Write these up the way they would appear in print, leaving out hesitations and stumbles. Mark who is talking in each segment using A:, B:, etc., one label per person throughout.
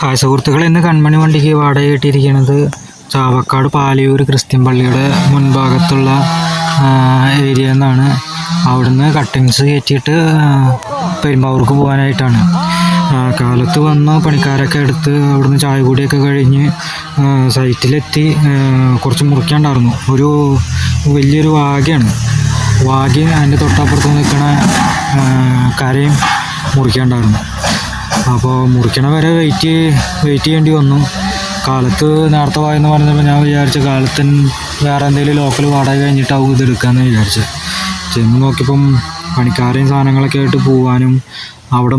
A: Hi സുഹൃത്തുക്കളെ, ഇന്ന് കൺമണി വണ്ടിക്ക് വാടക കിട്ടിയിരിക്കുന്നത് ചാവക്കാട് പാലിയൂർ ക്രിസ്ത്യൻ പള്ളിയുടെ മുൻഭാഗത്തുള്ള ഏരിയ എന്നാണ്. അവിടുന്ന് കട്ടിങ്സ് കയറ്റിയിട്ട് പെരുമ്പാവൂർക്ക് പോകാനായിട്ടാണ്. കാലത്ത് വന്ന പണിക്കാരൊക്കെ എടുത്ത് അവിടുന്ന് ചായ കൂടിയൊക്കെ കഴിഞ്ഞ് സൈറ്റിലെത്തി. കുറച്ച് മുറിക്കാണ്ടായിരുന്നു. ഒരു വലിയൊരു വാഗയാണ്. അതിൻ്റെ തൊട്ടപ്പുറത്ത് നിൽക്കണ കരയും മുറിക്കാണ്ടായിരുന്നു. അപ്പോൾ മുറിക്കണ വരെ വെയിറ്റ് ചെയ്യേണ്ടി വന്നു. കാലത്ത് നേരത്തെ വായെന്ന് പറഞ്ഞപ്പോൾ ഞാൻ വിചാരിച്ച കാലത്ത് വേറെ എന്തെങ്കിലും ലോക്കൽ വാടക കഴിഞ്ഞിട്ടാവും ഇത് എടുക്കാമെന്ന് വിചാരിച്ചു. ചെന്ന് നോക്കിയപ്പം പണിക്കാരെയും സാധനങ്ങളൊക്കെ ആയിട്ട് പോകാനും അവിടെ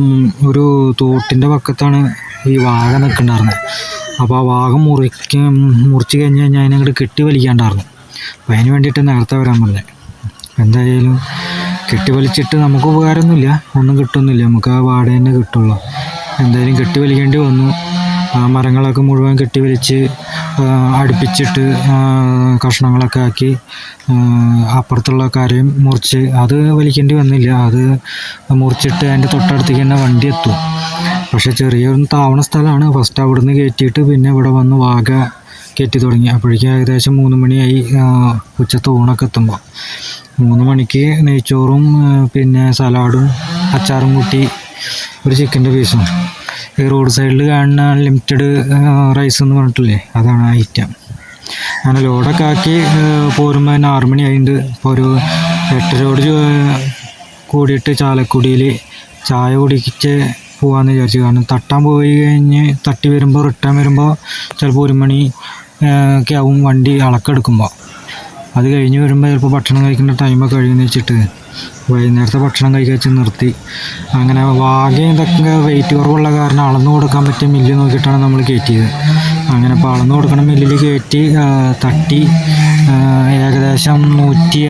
A: ഒരു തോട്ടിൻ്റെ പക്കത്താണ് ഈ വാഗ നിൽക്കണ്ടായിരുന്നത്. അപ്പോൾ ആ വാഗ മുറിച്ച് കഴിഞ്ഞ് കഴിഞ്ഞാൽ അതിനങ്ങോട്ട് കെട്ടി വലിക്കാണ്ടായിരുന്നു. അപ്പോൾ അതിന് വേണ്ടിയിട്ട് നേരത്തെ വരാൻ പറഞ്ഞത്. എന്തായാലും കെട്ടി വലിച്ചിട്ട് നമുക്ക് ഉപകാരമൊന്നുമില്ല, ഒന്നും കിട്ടുന്നില്ല. നമുക്ക് ആ വാടക തന്നെ കിട്ടുള്ളൂ. എന്തായാലും കെട്ടി വലിക്കേണ്ടി വന്നു. ആ മരങ്ങളൊക്കെ മുഴുവൻ കെട്ടി വലിച്ച് അടുപ്പിച്ചിട്ട് കഷ്ണങ്ങളൊക്കെ ആക്കി അപ്പുറത്തുള്ള കരയും മുറിച്ച് അത് വലിക്കേണ്ടി വന്നില്ല. അത് മുറിച്ചിട്ട് അതിൻ്റെ തൊട്ടടുത്തേക്ക് തന്നെ വണ്ടി എത്തും. പക്ഷേ ചെറിയൊരു താവണ സ്ഥലമാണ്. ഫസ്റ്റ് അവിടുന്ന് കയറ്റിയിട്ട് പിന്നെ ഇവിടെ വന്ന് വാഗ കയറ്റി തുടങ്ങി. അപ്പോഴേക്കും ഏകദേശം 3 മണിയായി. ഉച്ചത്തെ ഊണൊക്കെ എത്തുമ്പോൾ 3 മണിക്ക് നെയ്ച്ചോറും പിന്നെ സലാഡും അച്ചാറും കൂട്ടി ഒരു ചിക്കൻ്റെ പീസും. ഈ റോഡ് സൈഡിൽ കാണുന്ന അൺലിമിറ്റഡ് റൈസ് എന്ന് പറഞ്ഞിട്ടില്ലേ, അതാണ് ആ ഐറ്റം. അങ്ങനെ ലോഡൊക്കെ ആക്കി പോരുമ്പോൾ തന്നെ 6 മണി ആയിട്ടുണ്ട്. ഇപ്പോൾ ഒരു 8:30 കൂടിയിട്ട് ചാലക്കുടിയിൽ ചായ കുടിച്ച് പോകാമെന്ന് വിചാരിച്ചു. കാരണം തട്ടാൻ പോയി കഴിഞ്ഞ് തട്ടി വരുമ്പോൾ റിട്ടേൺ വരുമ്പോൾ ചിലപ്പോൾ 1 മണി ഒക്കെ ആവും വണ്ടി അളക്കെടുക്കുമ്പോൾ. അത് കഴിഞ്ഞ് വരുമ്പോൾ ചിലപ്പോൾ ഭക്ഷണം കഴിക്കേണ്ട ടൈമൊക്കെ കഴിയുമെന്ന് വെച്ചിട്ട് വൈകുന്നേരത്തെ ഭക്ഷണം കഴിക്കാൻ നിർത്തി. അങ്ങനെ വാഗയും ഇതൊക്കെ വെയിറ്റ് കുറവുള്ള കാരണം അളന്നു കൊടുക്കാൻ പറ്റിയ മില്ല് നോക്കിയിട്ടാണ് നമ്മൾ കയറ്റിയത്. അങ്ങനെ ഇപ്പോൾ അളന്നു കൊടുക്കണ മില്ലിൽ കയറ്റി തട്ടി ഏകദേശം 100